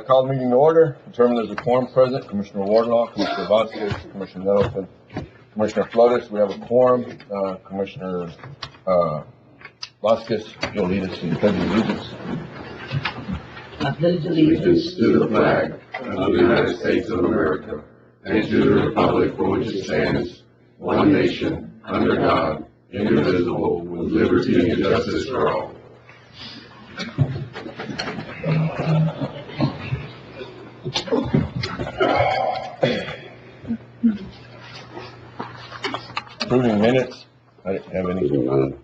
Call the meeting to order. Determined there's a quorum present. Commissioner Wardlaw, Commissioner Vasquez, Commissioner Nettleton, Commissioner Flores. We have a quorum. Commissioner Vasquez, you'll lead us in the pledge of allegiance. I pledge allegiance to the flag of the United States of America and to the republic for which it stands, one nation, under God, indivisible, with liberty and justice for all. Approving minutes. I didn't have anything.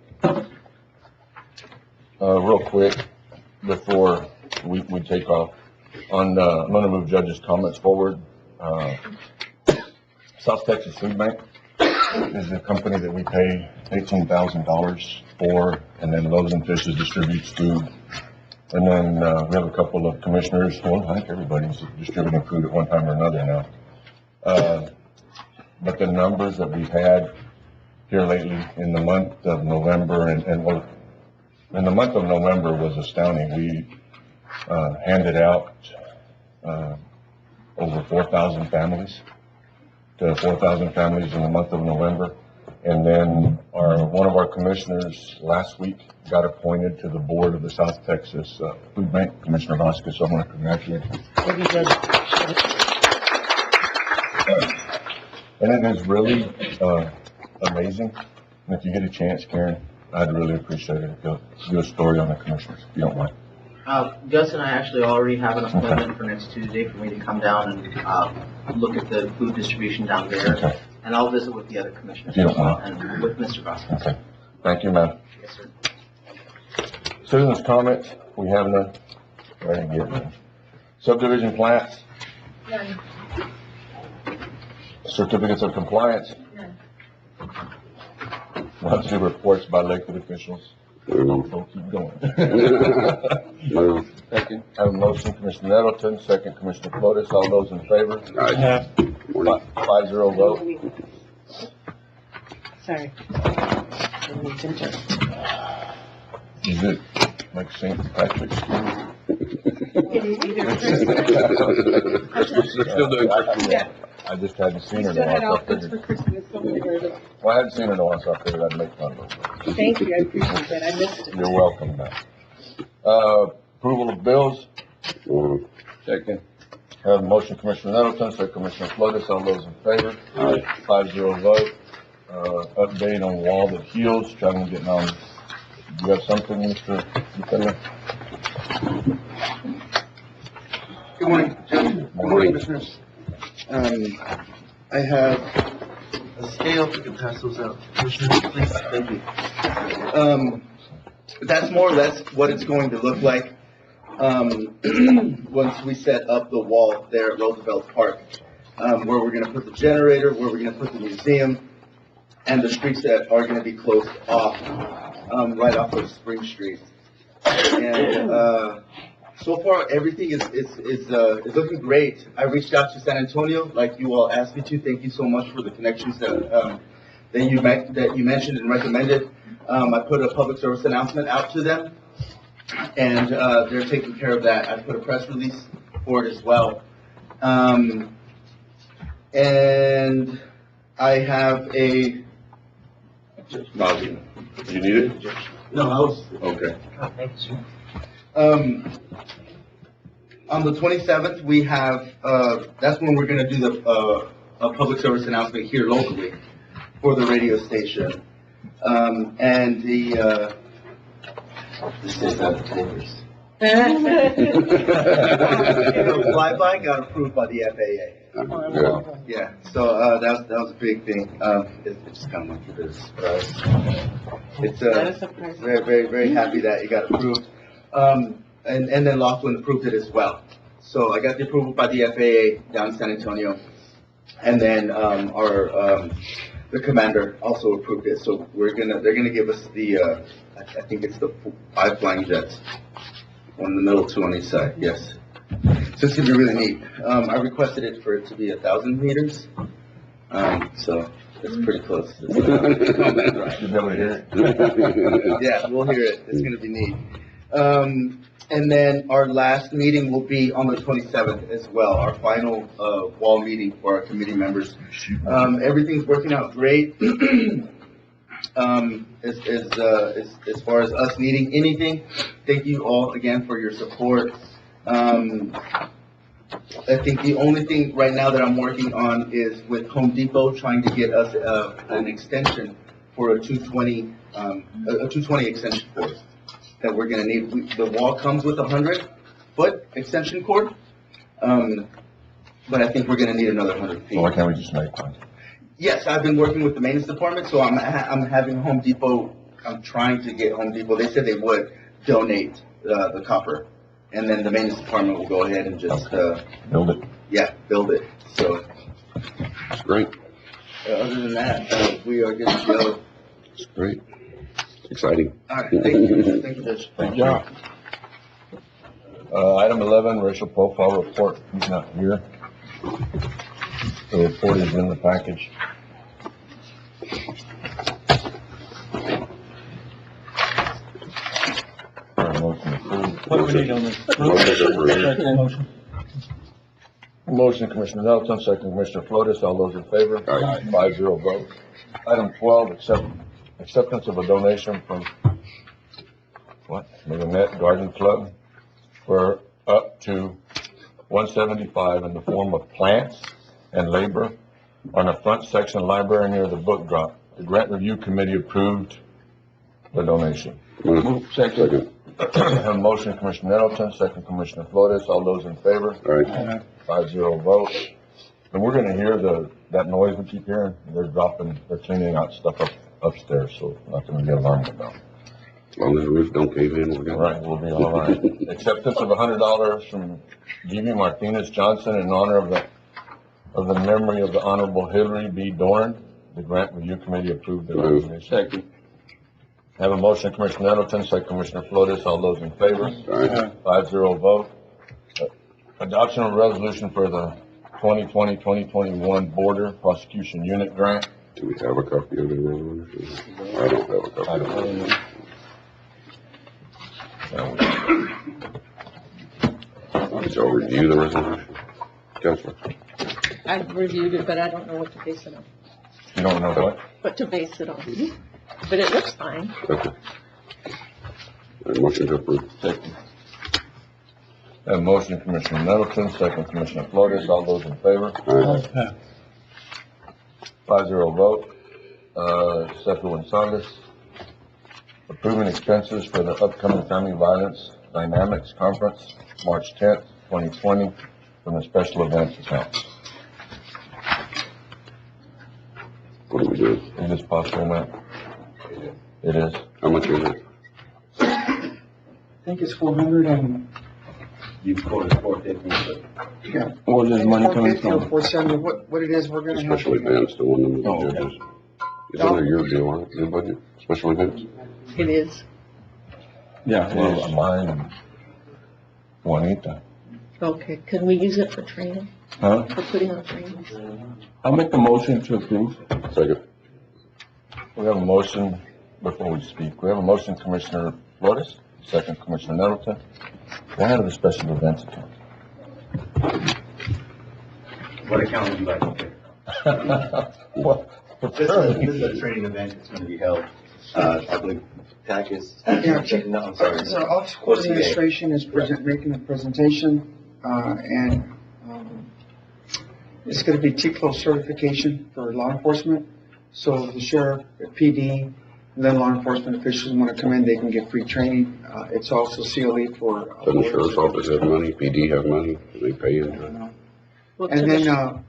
Real quick, before we take off, I'm gonna move judges' comments forward. South Texas Food Bank is the company that we pay $18,000 for, and then Loaves and Fishes distributes food. And then we have a couple of commissioners. Well, I think everybody's distributing food at one time or another now. But the numbers that we've had here lately in the month of November in the month of November was astounding. We handed out over 4,000 families to 4,000 families in the month of November. And then one of our commissioners last week got appointed to the board of the South Texas Food Bank, Commissioner Vasquez. So I want to congratulate him. Thank you, Judge. And it is really amazing. And if you get a chance, Karen, I'd really appreciate it if you'll do a story on the commissioners, if you don't mind. Gus and I actually already have an appointment for next Tuesday for me to come down and look at the food distribution down there. Okay. And I'll visit with the other commissioners. If you don't mind. And with Mr. Vasquez. Okay. Thank you, ma'am. Yes, sir. Citizens' comments, we have none. Ready to get none. Subdivision plats, None. certificates of compliance, None. monthly reports by elected officials. Move. So keep going. Move. Second, have a motion, Commissioner Nettleton, second, Commissioner Flores. All those in favor? Aye. 5-0 vote. Sorry. Is it like St. Patrick's? Still doing Yeah. I just hadn't seen her in a Still had while, so I outfits for figured. Christmas. So Well, I hadn't seen her in a while, so I figured I'd make fun of her. thank you. I appreciate that. I missed it. You're welcome, man. Approval of bills. Move. Second. Have a motion, Commissioner Nettleton, second, Commissioner Flores. All those in favor? Aye. 5-0 vote. Update on wall that heals, trying to get on. Do you have something, Mr. McCullough? Good morning, Judge. Good morning, Commissioners. I have a scale, if you can pass those out, Commissioners, please, thank you. That's more or less what it's going to look like, once we set up the wall there at Roosevelt Park, where we're gonna put the generator, where we're gonna put the museum, and the streets that are gonna be closed off, right off of Spring Street. And, so far, everything is looking great. I reached out to San Antonio, like you all asked me to. Thank you so much for the connections that you mentioned and recommended. I put a public service announcement out to them, and they're taking care of that. I put a press release for it as well. And I have a. Bobby, you need it? No, I was. Okay. On the 27th, we have, that's when we're gonna do a public service announcement here locally for the radio station. And the state that the papers. The flyby got approved by the FAA. Good. Yeah, so, that was a big thing. It's kind of like it is. It's, very, very, very happy that it got approved. And then Laughlin approved it as well. So I got the approval by the FAA down in San Antonio. And then, the commander also approved it. So they're gonna give us the, I think it's the 5 flying jets. One in the middle, 2 on each side, yes. So it's gonna be really neat. I requested it for it to be 1,000 meters. So it's pretty close. It's, You'll be able to hear it. yeah, we'll hear it. It's gonna be neat. And then our last meeting will be on the 27th as well, our final, wall meeting for our committee members. Everything's working out great. As far as us needing anything, thank you all again for your support. I think the only thing right now that I'm working on is with Home Depot, trying to get us, an extension for a 220 extension cord that we're gonna need. The wall comes with a 100-foot extension cord, but I think we're gonna need another 100 feet. So why can't we just make one? Yes, I've been working with the maintenance department, so I'm having Home Depot, I'm trying to get Home Depot, they said they would donate, the copper. And then the maintenance department will go ahead and just, Build it. yeah, build it. So, That's great. other than that, we are good to go. That's great. Exciting. All right, thank you. Thank you, Judge. Thank you. Item 11, racial profile report. He's not here. The report is in the package. Motion approved. What do we need on this? Motion. Motion, Commissioner Nettleton, second Commissioner Flores. All those in favor? Aye. 5-0 vote. Item 12, acceptance of a donation from, Marinette Garden Club for up to $175 in the form of plants and labor on the front section library near the book drop. The grant review committee approved the donation. Move. Second. Have a motion, Commissioner Nettleton, second Commissioner Flores. All those in favor? All right. 5-0 vote. And we're gonna hear that noise we keep hearing. They're cleaning out stuff upstairs, so nothing to get alarmed about. As long as the roof don't cave in, we're good. All right, we'll be all right. Acceptance of $100 from G.B. Martinez Johnson in honor of the memory of the Honorable Hillary B. Doran. The grant review committee approved the Move. resolution. Second. Have a motion, Commissioner Nettleton, second Commissioner Flores. All those in favor? All right. 5-0 vote. Adoption of resolution for the 2020-2021 Border Prosecution Unit Grant. Do we have a copy of the resolution? I don't have a copy. I don't know. Did y'all review the resolution? Counselor? I've reviewed it, but I don't know what to base it on. You don't know what? What to base it on. But it looks fine. Okay. All right, motion to approve. Second. Have a motion, Commissioner Nettleton, second Commissioner Flores. All those in favor? All right. 5-0 vote. Cesar Gonzalez. Approving expenses for the upcoming Family Violence Dynamics Conference, March 10th, 2020, from the special events account. What do we do? Is this possible, Matt? It is. How much is it? I think it's 400 and, You quoted 450, but yeah. Where's this money coming 450 or from? 470, what it is, we're gonna have Special to. events, the one that Oh, the okay. judges. It's under your deal, huh? Your budget, special events? It is. Yeah, Well, well, mine and Juanita. Okay, can we use it for training, huh? for putting on trainings? I'll make the motion to approve. Second. We have a motion, before we speak, we have a motion, Commissioner Flores, second Commissioner Nettleton. Why out of the special events account? what account would you like to pick? Well, This is a training event that's going to be held, I believe, Takis. Yeah. No, I'm sorry. So Office of Court Administration is making a presentation, and, it's gonna be TCLO certification for law enforcement. So the sheriff, the PD, and then law enforcement officials wanna come in, they can get free training. It's also CLE for. Doesn't the sheriff's office have money? PD have money? They pay into it? Well, And to then, the-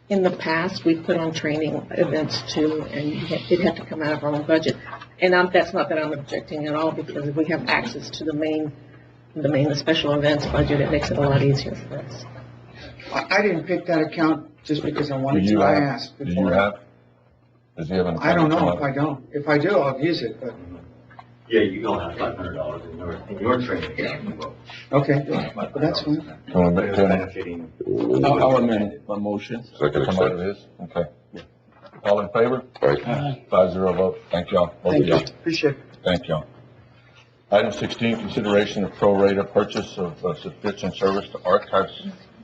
in the past, we put on training events too, and it had to come out of our own budget. And that's not that I'm objecting at all, because if we have access to the special events budget, it makes it a lot easier for us. I didn't pick that account just because I Do wanted you to, I have, asked do you before. have, does he have an? I don't know account? if I don't. If I do, I'll use it, but, Yeah, you don't have $500 in your training account. okay, but that's fine. Can we make It's that benefiting. I'll amend my motion. Second, come out of accept. his? Okay. All in favor? All right. 5-0 vote. Thank y'all. Both of Thank you, y'all. appreciate it. Thank y'all. Item 16, consideration of pro rata purchase of subscription service to Archives.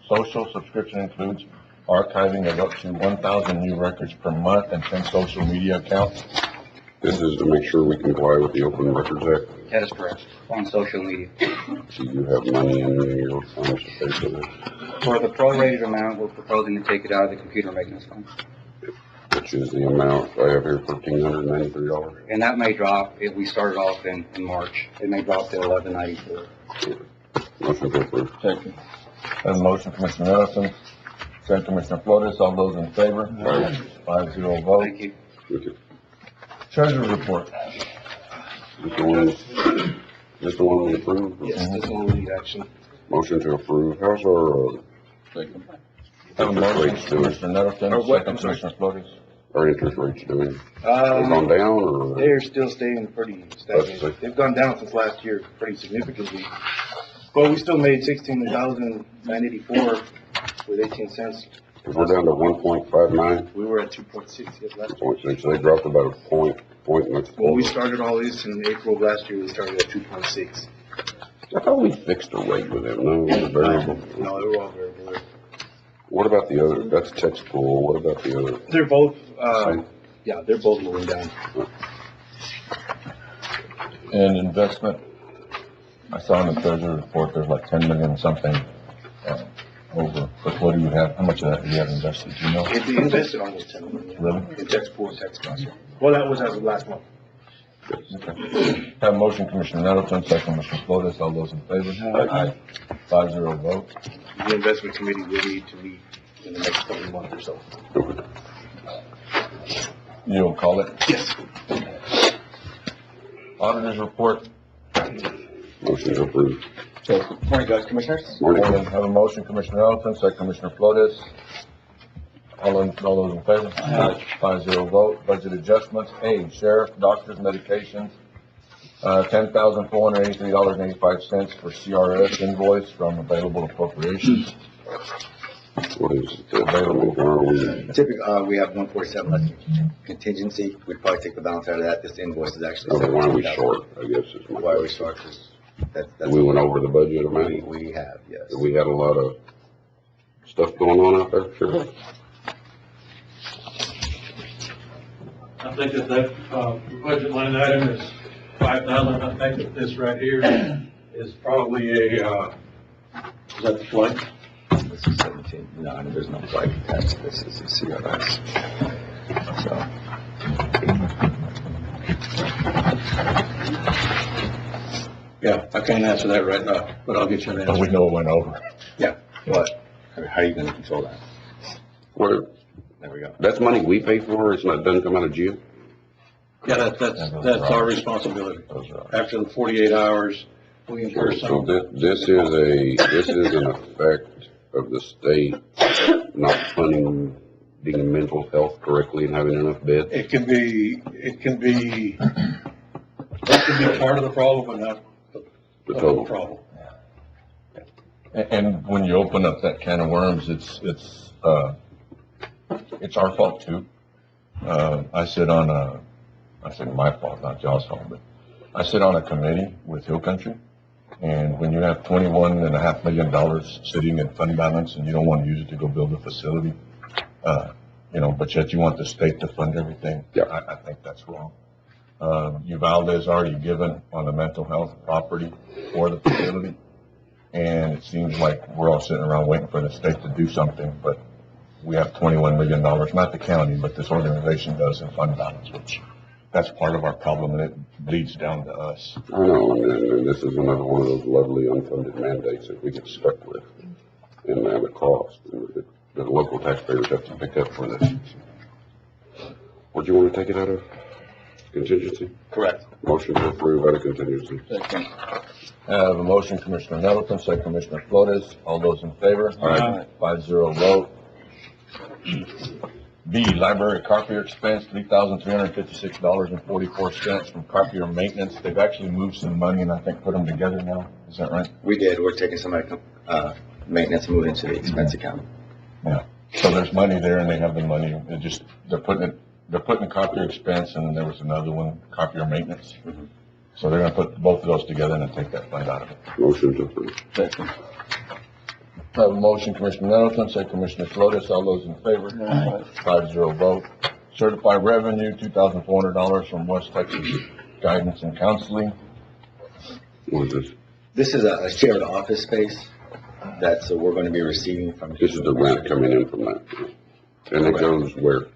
Social subscription includes archiving of up to 1,000 new records per month and 10 social media accounts. This is to make sure we comply with the Open Records Act. That is correct, on social media. So you have money in your funds to pay for this, For the prorated amount, we're proposing to take it out of the computer maintenance fund. which is the amount I have here, $1,493. And that may drop, if we started off in March, it may drop to $1,194. Motion to approve. Second. Have a motion, Commissioner Nettleton, second Commissioner Flores, all those in favor? 5-0 vote. Thank you. Thank you. Treasurer report. This the one we approved? Yes, this one will need action. Motion to approve. How's our, Second. Have a interest motion, rates doing? Commissioner Nettleton, Or what? second I'm sorry. Commissioner Flores. Our interest rates doing? They gone down or? They're still staying pretty stagnant. They've gone down since last year pretty significantly. But we still made 16,984 with 18 cents. We're down to 1.59, We were at 2.6 last year. 0.6, so they dropped about a point and that's. When we started all this in April of last year, we started at 2.6. I thought we fixed a rate with them, no, it was a variable. No, they were all variable. What about the other, that's text pool, what about the other? They're both, Same. yeah, they're both moving down. And investment, I saw in the treasurer report, there's like 10 million something, over, but what do you have, how much of that do you have invested, do you know? They invested almost 10 million. Really? In text pool and text transfer. Well, that was as of last month. Okay. Have a motion, Commissioner Nettleton, second Commissioner Flores, all those in favor? Aye. 5-0 vote. The investment committee will need to meet in the next couple of months or so. You'll call it? Yes. Auditor's report. Motion to approve. Morning, Judge Commissioners. Morning. Have a motion, Commissioner Nettleton, second Commissioner Flores. All those in favor? Aye. 5-0 vote. Budget adjustments. A, sheriff, doctors, medications, $10,483.85 for CRS invoice from available appropriations. What is the available, are we, Typically, we have 147 left contingency. We'd probably take the balance out of that. This invoice is actually. why are we short, I guess is my Why are we question. short? 'Cause that's. We went over the budget amount, We have, yes. we had a lot of stuff going on out there, sure. I think that budget line item is 5,000. I think that this right here is probably is that the flight? This is 17. No, there's no flight attached. This is the CRS. So. Yeah, I can't answer that right now, but I'll get you an But we answer. know it went over. But, how are you gonna control that? What, There we go. that's money we pay for, it's not, doesn't come out of jail? Yeah, that's our responsibility. Those are- After the 48 hours, we incur So some. this is an effect of the state not funding the mental health correctly and having enough beds? It can be part of the problem, but not The the whole total. problem. And when you open up that can of worms, it's our fault too. I sit my fault, not y'all's fault, but I sit on a committee with Hill Country. And when you have $21.5 million sitting in fund balance and you don't want to use it to go build a facility, but yet you want the state to fund everything. Yeah. I think that's wrong. Uvalde is already given on the mental health property for the facility. And it seems like we're all sitting around waiting for the state to do something, but we have $21 million, not the county, but this organization does in fund balance, which that's part of our problem, and it bleeds down to us. I know, and this is another one of those lovely unfunded mandates that we get stuck with and the cost that the local taxpayers have to pick up for this. Would you want to take it out of contingency? Correct. Motion to approve out of contingency. Second. I have a motion, Commissioner Nettleton, second Commissioner Flores. All those in favor? Aye. 5-0 vote. B, library copier expense, $3,356.44 from copier maintenance. They've actually moved some money and I think put them together now. Is that right? We did. We're taking some maintenance and moving into the expense account. Yeah. So there's money there and they have the money. They're putting copier expense and then there was another one, copier maintenance. So they're gonna put both of those together and then take that fund out of it. Motion to approve. Second. I have a motion, Commissioner Nettleton, second Commissioner Flores, all those in favor? Aye. 5-0 vote. Certified revenue, $2,400 from West Texas Guidance and Counseling. What is this? This is a shared office space that's, we're going to be receiving from. This is the rent coming in from that. And it goes where?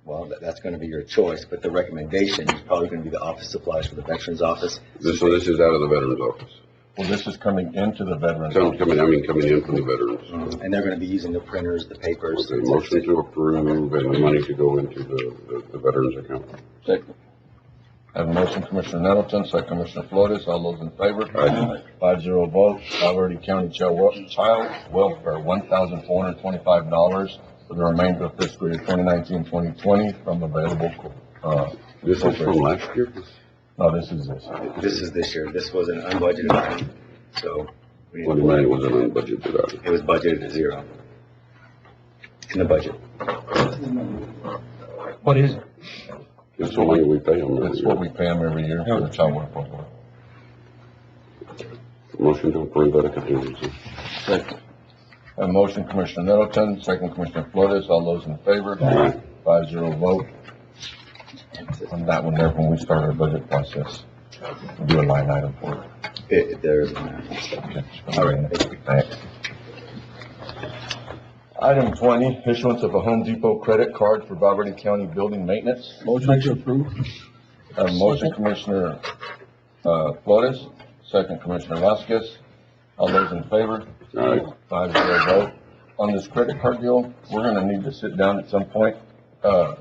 Well, that's going to be your choice, but the recommendation is probably going to be the office supplies for the Veterans Office. So this is out of the Veterans Office. Well, this is coming into the Veterans. Coming in from the Veterans. And they're going to be using the printers, the papers. Okay, motion to approve and the money to go into the Veterans account. Second. I have a motion, Commissioner Nettleton, second Commissioner Flores, all those in favor? Aye. 5-0 vote. Already County Child Welfare, $1,425 for the remainder of fiscal year 2019-2020 from available, This is from last year? no, this is this. This is this year. This was an unbudgeted item, so. we What do you mean it was an unbudgeted item? It was budgeted at zero in the budget. What is it? It's the money we pay them. It's what we pay them every year for the child welfare. Motion to approve that contingency. Second. A motion, Commissioner Nettleton, second Commissioner Flores, all those in favor? Aye. 5-0 vote. On that one there, when we start our budget process, we'll do a line item for it. There's. Okay. Thanks. Item 20, issuance of a Home Depot credit card for Valverde County building maintenance. Motion to approve. A motion, Commissioner, Flores, second Commissioner Vasquez. All those in favor? Aye. 5-0 vote. On this credit card deal, we're gonna need to sit down at some point. There's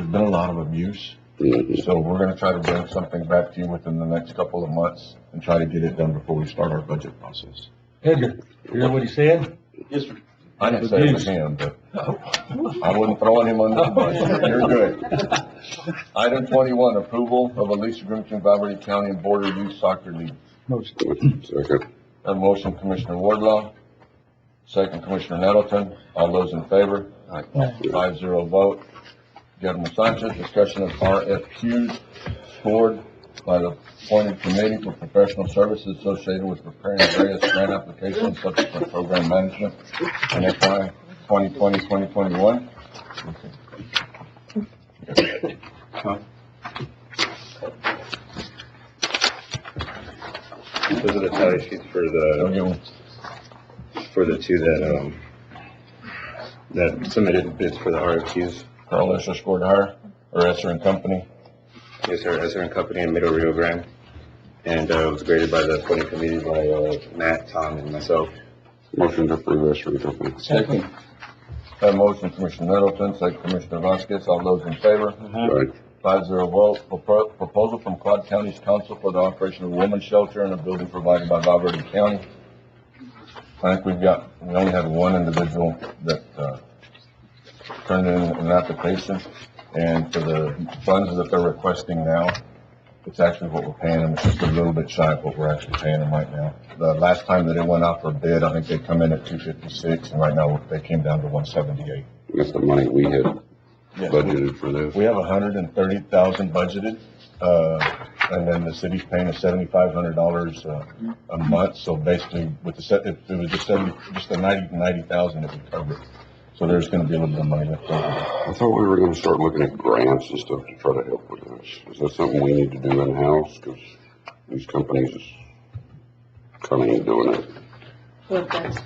been a lot of abuse, Mhm. so we're gonna try to bring something back to you within the next couple of months and try to get it done before we start our budget process. Edgar, you hear what he said? Yes, sir. I didn't say it was him, but I wasn't throwing him under the bus. You're good. Item 21, approval of a lease agreement between Valverde County and Border Youth Soccer League. Second. A motion, Commissioner Wardlaw, second Commissioner Nettleton. All those in favor? 5-0 vote. Guillermo Sanchez, discussion of RFQs scored by the appointed committee for professional services associated with preparing various grant applications, subsequent program management, and FY 2020-2021. Those are the tally sheets for the two that submitted bids for the RFQs. Carl Esser scored higher, or Esser and Company. Yes, sir, Esser and Company in Middle Rio Grande. And, it was graded by the appointing committee by, Matt, Tom, and myself. Motion to approve Esser and Company. Second. A motion, Commissioner Nettleton, second Commissioner Vasquez. All those in favor? Aye. 5-0 vote. Proposal from Quad County's Council for the operation of a women's shelter in a building provided by Valverde County. I think we only had one individual that, turned in an application, and for the funds that they're requesting now, it's actually what we're paying them. It's just a little bit shy of what we're actually paying them right now. The last time that it went out for bid, I think they come in at $256, and right now they came down to $178. That's the money we had Yes. budgeted for this. We have $130,000 budgeted, and then the city's paying us $7,500 a month. So basically, with if it was just the 90,000, it would cover it. So there's going to be a little bit of money left over. I thought we were gonna start looking at grants and stuff to try to help with this. Is that something we need to do in-house? Cause these companies is kinda ain't doing it. Well, that's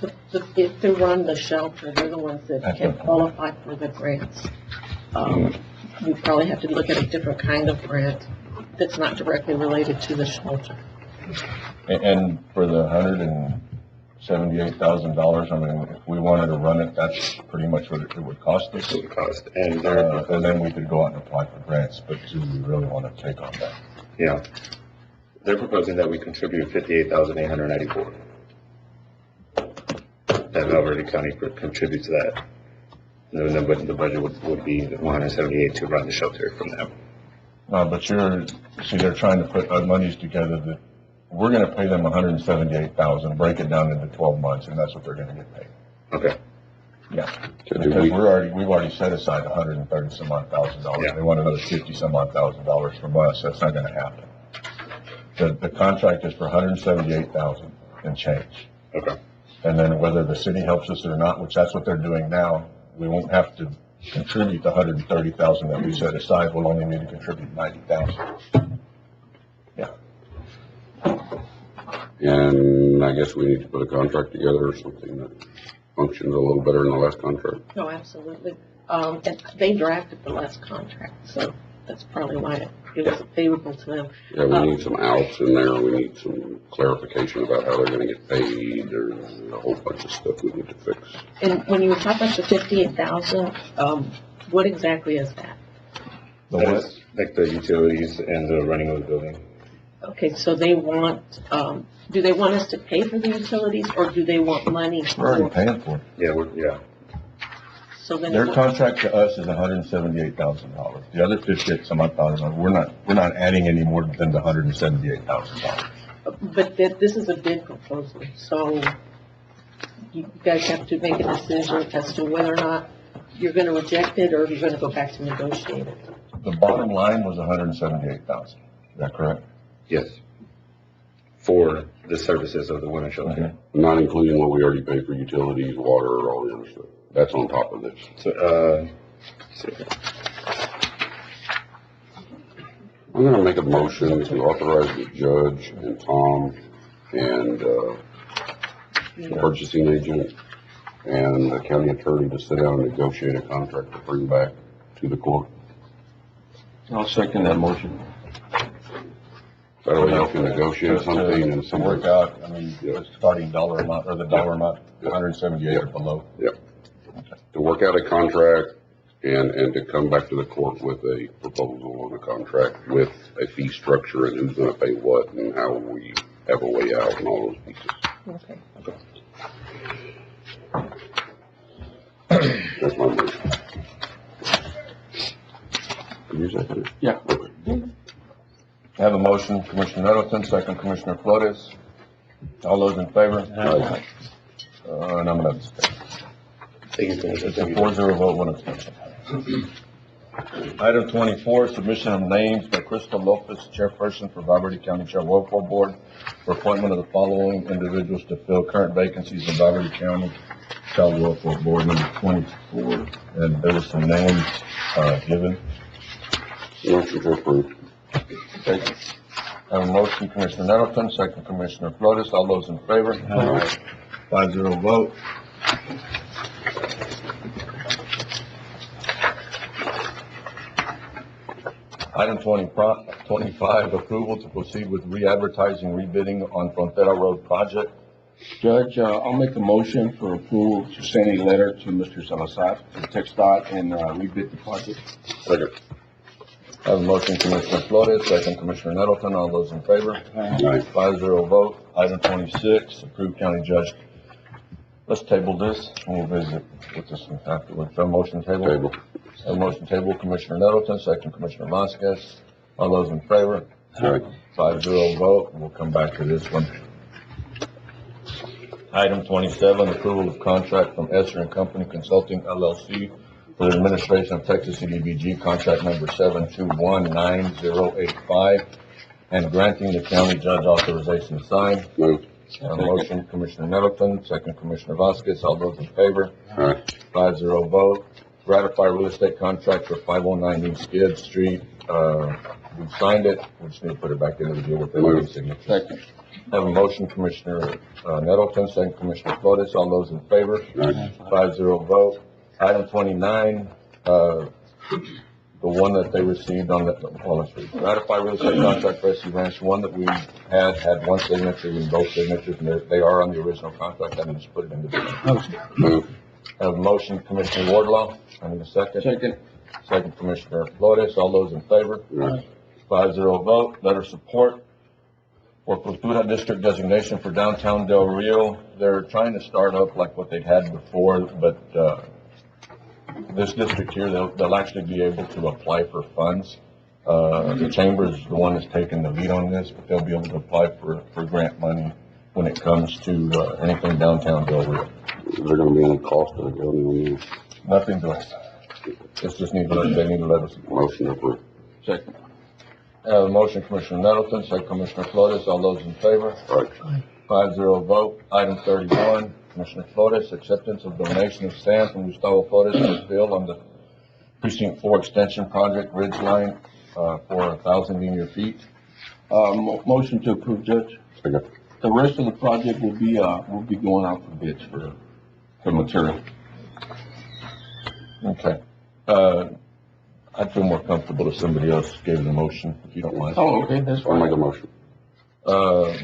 if they run the shelter, they're the ones that can qualify for the grants. We probably have to look at a different kind of grant that's not directly related to the shelter. And for the $178,000, I mean, if we wanted to run it, that's pretty much what it would cost us. It would cost. And then we could go out and apply for grants, but do we really want to take on that? yeah, they're proposing that we contribute $58,894. That Valverde County contributes that. And then the budget would be $178 to run the shelter from them. But they're trying to put monies together that we're going to pay them $178,000, break it down into 12 months, and that's what they're going to get paid. Okay. Yeah. So do Because we- we've already set aside $130 some odd thousand dollars. Yeah. They want another $50 some odd $1,000 from us. That's not going to happen. The contract is for $178,000 and change. Okay. And then whether the city helps us or not, which that's what they're doing now, we won't have to contribute the $130,000 that we set aside. We'll only need to contribute $90,000. Yeah. And I guess we need to put a contract together or something that functions a little better than the last contract. No, absolutely. And they drafted the last contract, so that's probably why it was favorable to them. Yeah, we need some outs in there. We need some clarification about how they're gonna get paid. There's a whole bunch of stuff we need to fix. And when you were talking about the 58,000, what exactly is that? That is like the utilities and the running of the building. Okay, so they want, do they want us to pay for the utilities, or do they want money? We're already paying for it. Yeah. So then. Their contract to us is $178,000. The other 58,000, we're not adding any more than the $178,000. But this is a bid proposal, so you guys have to make a decision as to whether or not you're gonna reject it, or you're gonna go back to negotiate it. The bottom line was $178,000. Is that correct? Yes. For the services of the women's shelter. Not including what we already pay for utilities, water, all the other stuff. That's on top of this. So, I'm gonna make a motion to authorize the judge and Tom and, the purchasing agent and the county attorney to sit down and negotiate a contract to bring back to the court. I'll second that motion. That way you can negotiate something and To work something. out, I mean, the starting dollar amount, or the dollar amount, 178 or below. To work out a contract and to come back to the court with a proposal on a contract with a fee structure and who's gonna pay what and how we have a way out and all those pieces. Okay. That's my motion. Can you second it? Yeah. Okay. I have a motion, Commissioner Nettleton, second Commissioner Flores. All those in favor? Aye. And I'm gonna abstain. thank you, Commissioner. It's a 4-0 vote, 1 abstention. Item 24, submission of names by Crystal Lopez, chairperson for Valverde County Child Welfare Board, for appointment of the following individuals to fill current vacancies in Valverde County Child Welfare Board, number 24. And there were some names, given. Motion to approve. I have a motion, Commissioner Nettleton, second Commissioner Flores. All those in favor? Aye. 5-0 vote. Item 25, approval to proceed with re-advertising, rebidding on Frontera Road project. Judge, I'll make a motion for approval to send a letter to Mr. Salazar, to TxDOT, and rebid the project. Second. I have a motion, Commissioner Flores, second Commissioner Nettleton. All those in favor? Aye. 5-0 vote. Item 26, approved county judge. Let's table this, and we'll visit with this one afterwards. So motion table. Table. A motion table, Commissioner Nettleton, second Commissioner Vasquez. All those in favor? Aye. 5-0 vote, and we'll come back to this one. Item 27, approval of contract from Esser and Company Consulting LLC for the administration of Texas CDBG, contract number 7219085, and granting the county judge authorization to sign. Move. A motion, Commissioner Nettleton, second Commissioner Vasquez. All those in favor? Aye. 5-0 vote. Ratify real estate contract for 509 East Skid Street. We signed it. We just need to put it back into the deal with the signature. Second. Have a motion, Commissioner Nettleton, second Commissioner Flores. All those in favor? Aye. 5-0 vote. Item 29, the one that they received on the, well, let's read. Ratify real estate contract for SC Ranch. One that we had one signature and both signatures, and they are on the original contract. I need to put it in the deal. Move. I have a motion, Commissioner Wardlaw. I need a second. Second. Second, Commissioner Flores. All those in favor? Aye. 5-0 vote. Letter support for Cultura District designation for downtown Del Rio. They're trying to start up like what they had before, but, this district here, they'll actually be able to apply for funds. The chamber is the one that's taking the lead on this, but they'll be able to apply for grant money when it comes to, anything downtown Del Rio. Is there gonna be any cost to the county on this? Nothing to us. It's just they need to let us. Motion approved. Second. Have a motion, Commissioner Nettleton, second Commissioner Flores. All those in favor? Aye. 5-0 vote. Item 31, Commissioner Flores, acceptance of donation of sand from Gustavo Flores for fill on the Precinct 4 Extension Project Ridge Line, for 1,000 linear feet. Motion to approve, Judge. Second. The rest of the project will be going out for bids for material. Okay. I'd feel more comfortable if somebody else gave the motion, if you don't mind. Oh, okay, that's I'll make a fine. motion.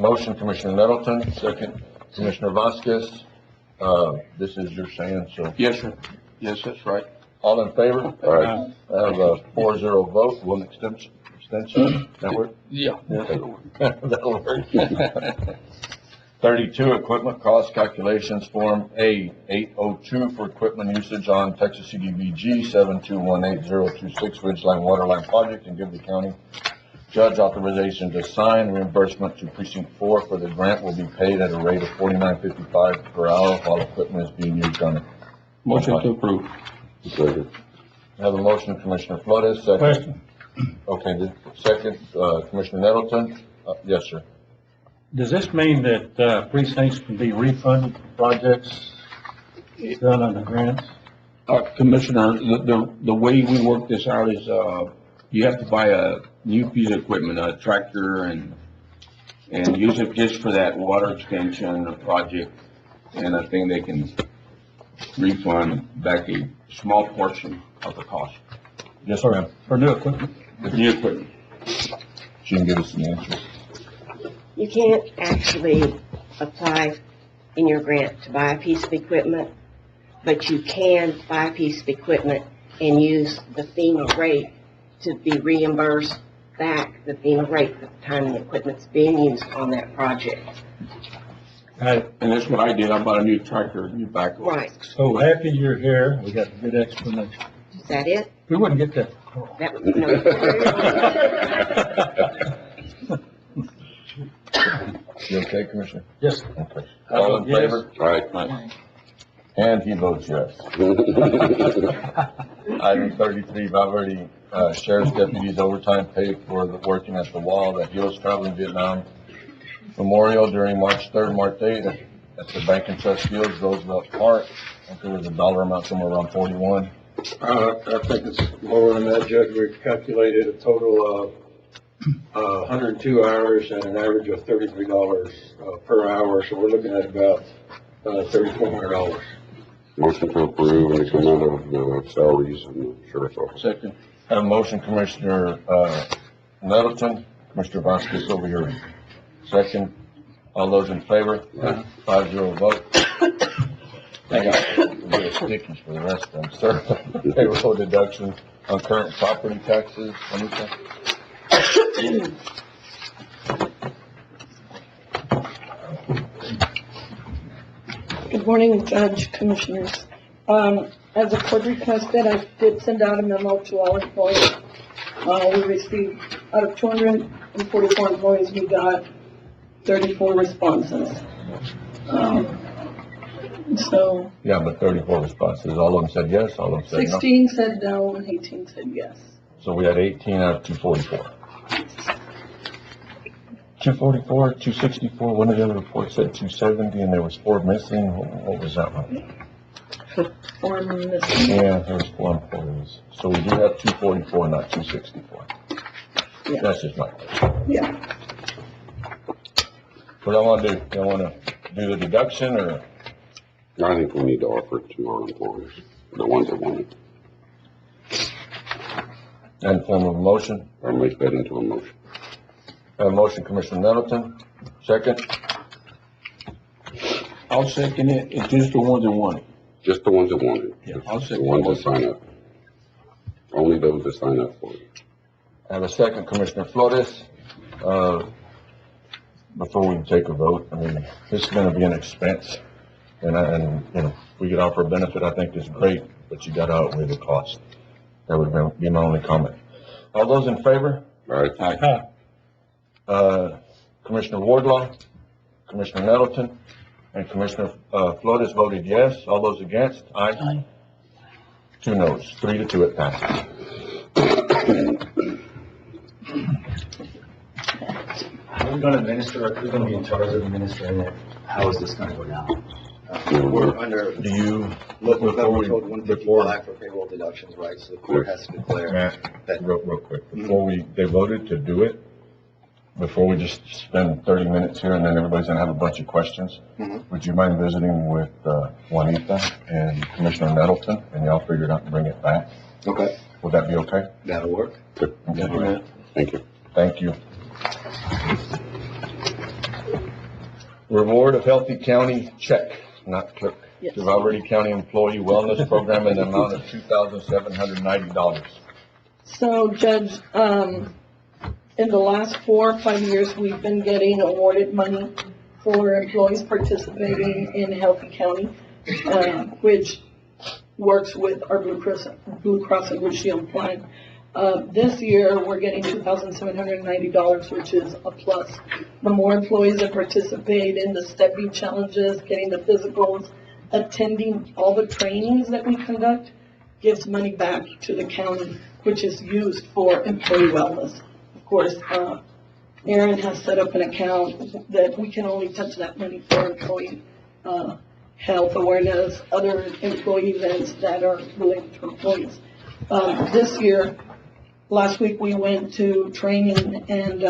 Motion, Commissioner Nettleton, second, Commissioner Vasquez. This is your sand, so Yes, sir. Yes, that's right. all in favor? Aye. I have a 4-0 vote, one extension. That work? Yeah. That'll work. 32, equipment cost calculations, Form A-802 for equipment usage on Texas CDBG 7218026 Ridgeline Waterline Project, and give the county judge authorization to sign. Reimbursement to Precinct 4 for the grant will be paid at a rate of $49.55 per hour while equipment is being used on it. Motion to approve. Second. I have a motion, Commissioner Flores, second. Question. Okay, the second, Commissioner Nettleton. Yes, sir. Does this mean that precincts can be refunded for projects done under grants? Commissioner, the way we work this out is, you have to buy a new piece of equipment, a tractor, and use it just for that water extension project. And I think they can refund back a small portion of the cost. Yes, ma'am. For new equipment? The new equipment. She can give us an answer. You can't actually apply in your grant to buy a piece of equipment, but you can buy a piece of equipment and use the FEMA rate to be reimbursed back the FEMA rate at the time the equipment's being used on that project. Right. And that's what I did. I bought a new tractor, a new backhoe. Right. So after you're here, we got a good explanation. Is that it? We wouldn't get that. That was, no. You okay, Commissioner? Yes. Okay. All in Yes. favor? Aye. And he votes yes. Item 33, Valverde Sheriff's Deputies overtime paid for the working at the wall that Heroes Traveling Vietnam Memorial during March 3rd, March 8th at the Bank and Trust Fields, Roosevelt Park. I think there was a dollar amount somewhere around 41. I think it's lower than that, Judge. We calculated a total of 102 hours at an average of $33 per hour, so we're looking at about $3,400. Motion to approve and come out of the salaries and the sheriff's office. Second. Have a motion, Commissioner Nettleton, Commissioner Vasquez over here. Second. All those in favor? 5-0 vote. I got a little stickies for the rest of them, sir. Payroll deduction on current property taxes. Anita? Good morning, Judge, Commissioners. As the court requested, I did send out a memo to all employees. We received, out of 244 employees, we got 34 responses. So Yeah, but 34 responses. All of them said yes, all of them said no. 16 said no and 18 said yes. So we had 18 out of 244. 244, 264, one of the other reports said 270, and there was 4 missing. What was that one? Four missing. Yeah, there was 4 employees. So we do have 244, not 264. Yeah. That's just my question. Yeah. What do I want to do? Do I want to do the deduction, or? I think we need to offer it to our employees, the ones that want it, In form of a motion? or make that into a motion. Motion, Commissioner Nettleton. Second. I'll second it. It's just the ones that want it. Just the ones that want it. Yeah, I'll The second ones that it. sign up. Only those that sign up for it. I have a second, Commissioner Flores. Before we take a vote, I mean, this is going to be an expense. And, you know, we could offer a benefit, I think is great, but you got to outweigh the cost. That would be my only comment. All those in favor? All right? Aye. Commissioner Wardlaw, Commissioner Nettleton, and Commissioner Flores voted yes. All those against? Aye. 2 noes, 3-2 it passes. we gonna administer, who's gonna be in charge of administering it? How is this gonna go down? We're under Do you, local before government we, code before, 155 for payroll deductions, right? So the court has to declare Matt, that. real quick, before they voted to do it, before we just spend 30 minutes here and then everybody's gonna have a bunch of questions, would you mind visiting with Juanita and Commissioner Nettleton, and y'all figure it out and bring it back? Okay, Would that be okay? that'll work. Okay. Thank you. Thank you. Reward of Healthy County check, not clerk. Yes. To Valverde County Employee Wellness Program in the amount of $2,790. So Judge, in the last 4 or 5 years, we've been getting awarded money for employees participating in Healthy County, which works with our Blue Cross and Blue Shield plan. This year, we're getting $2,790, which is a plus. The more employees that participate in the stepping challenges, getting the physicals, attending all the trainings that we conduct, gives money back to the county, which is used for employee wellness. Of course, Aaron has set up an account that we can only touch that money for employee health awareness, other employee events that are related to employees. This year, last week we went to training, and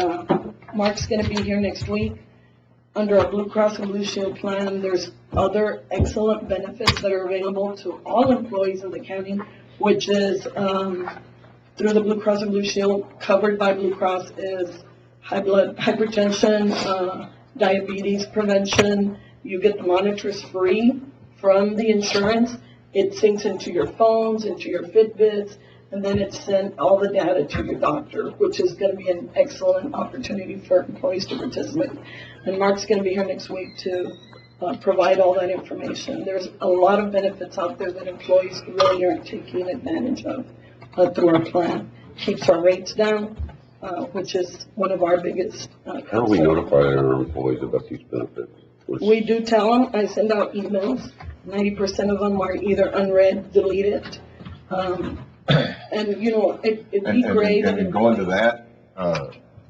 Mark's going to be here next week. Under our Blue Cross and Blue Shield plan, there's other excellent benefits that are available to all employees of the county, which is through the Blue Cross and Blue Shield, covered by Blue Cross, is hypertension, diabetes prevention. You get the monitors free from the insurance. It syncs into your phones, into your Fitbits, and then it sends all the data to your doctor, which is going to be an excellent opportunity for employees to participate. And Mark's going to be here next week to provide all that information. There's a lot of benefits out there that employees really aren't taking advantage of through our plan. Keeps our rates down, which is one of our biggest. How do we notify our employees about these benefits? We do tell them. I send out emails. 90% of them are either unread, deleted. And, you know, it'd be great. And going to that,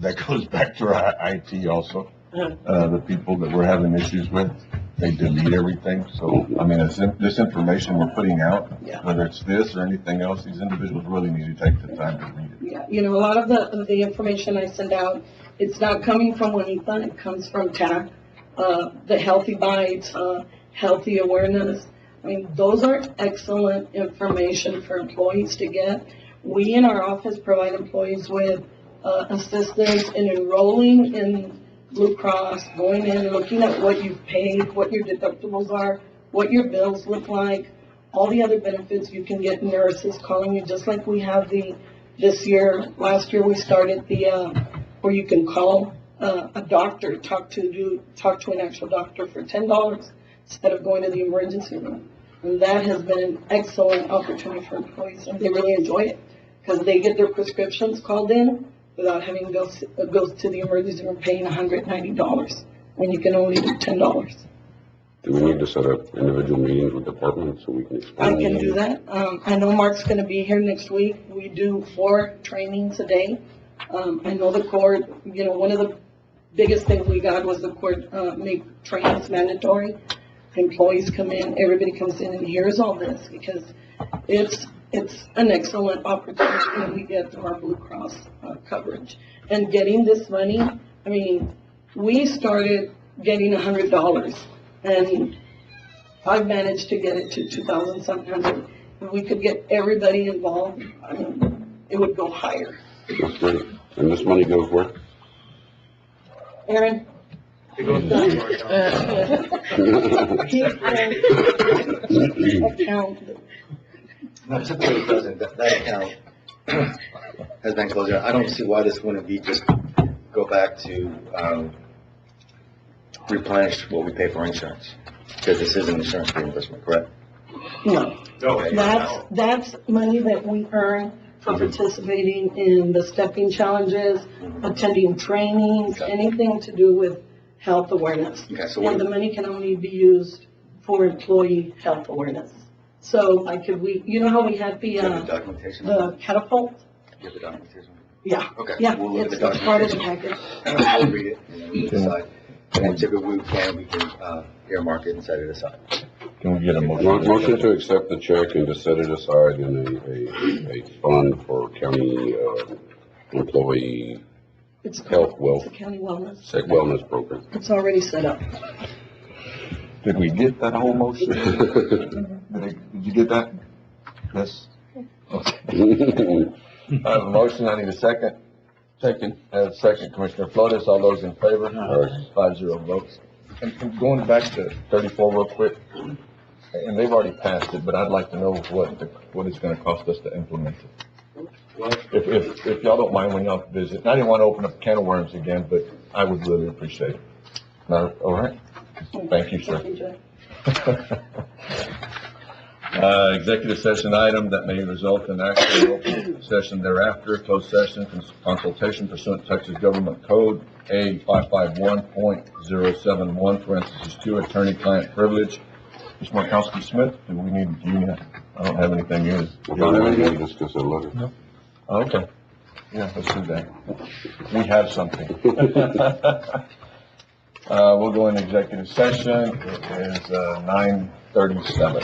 that goes back to our IT also. The people that we're having issues with, they delete everything. So, I mean, this information we're putting out, whether it's this or anything else, these individuals really need to take the time to read it. Yeah, you know, a lot of the information I send out, it's not coming from Juanita, it comes from TAC, the Healthy Bites, Healthy Awareness. I mean, those are excellent information for employees to get. We in our office provide employees with assistance in enrolling in Blue Cross, going in and looking at what you've paid, what your deductibles are, what your bills look like, all the other benefits. You can get nurses calling you, just like we have this year. Last year we started where you can call a doctor, talk to an actual doctor for $10 instead of going to the emergency room. And that has been an excellent opportunity for employees, and they really enjoy it because they get their prescriptions called in without having to go to the emergency room paying $190 when you can only do $10. Do we need to set up individual meetings with departments so we can explain? I can do that. I know Mark's going to be here next week. We do 4 trainings a day. I know the court, you know, one of the biggest things we got was the court make trainings mandatory. Employees come in, everybody comes in and hears all this because it's an excellent opportunity that we get through our Blue Cross coverage. And getting this money, I mean, we started getting $100 and I've managed to get it to $2,700. If we could get everybody involved, I mean, it would go higher. That's great. And this money goes where? Aaron? Account. No, Secretary President, that account has been closed. I don't see why this wouldn't be just go back to replenish what we pay for insurance, because this is an insurance reimbursement, correct? No. Okay. That's money that we earn for participating in the stepping challenges, attending trainings, anything to do with health awareness. Okay, so and the money can only be used for employee health awareness. So, like, you know how we had you have the documentation? the catapult? You have the documentation? Yeah, Okay. yeah, We'll look at it's the it's part of the documentation. package. We'll read it and then we'll decide. And typically we can, earmark it and set it aside. Can we get a motion? Motion to accept the check and to set it aside in a fund for county, employee It's health, it's wealth, a county wellness. wellness program. It's already set up. Did we get that whole motion? Did you get that? Yes? Okay. I have a motion, I need a second. Second. I have a second, Commissioner Flores, all those in favor? 5-0 votes. And going back to 34 real quick, and they've already passed it, but I'd like to know what it's gonna cost us to implement it. If y'all don't mind when y'all visit, and I didn't wanna open up a can of worms again, but I would really appreciate it. No, all right? Thank you, sir. Executive session item that may result in action in open session thereafter, closed session, consultation pursuant to Texas Government Code A 551.071, parentheses 2, attorney-client privilege. Mr. Markowski Smith, do we need, I don't have anything here. Discuss a letter. No. Okay. Yeah, let's do that. We have something. We'll go into executive session. It is 9:37.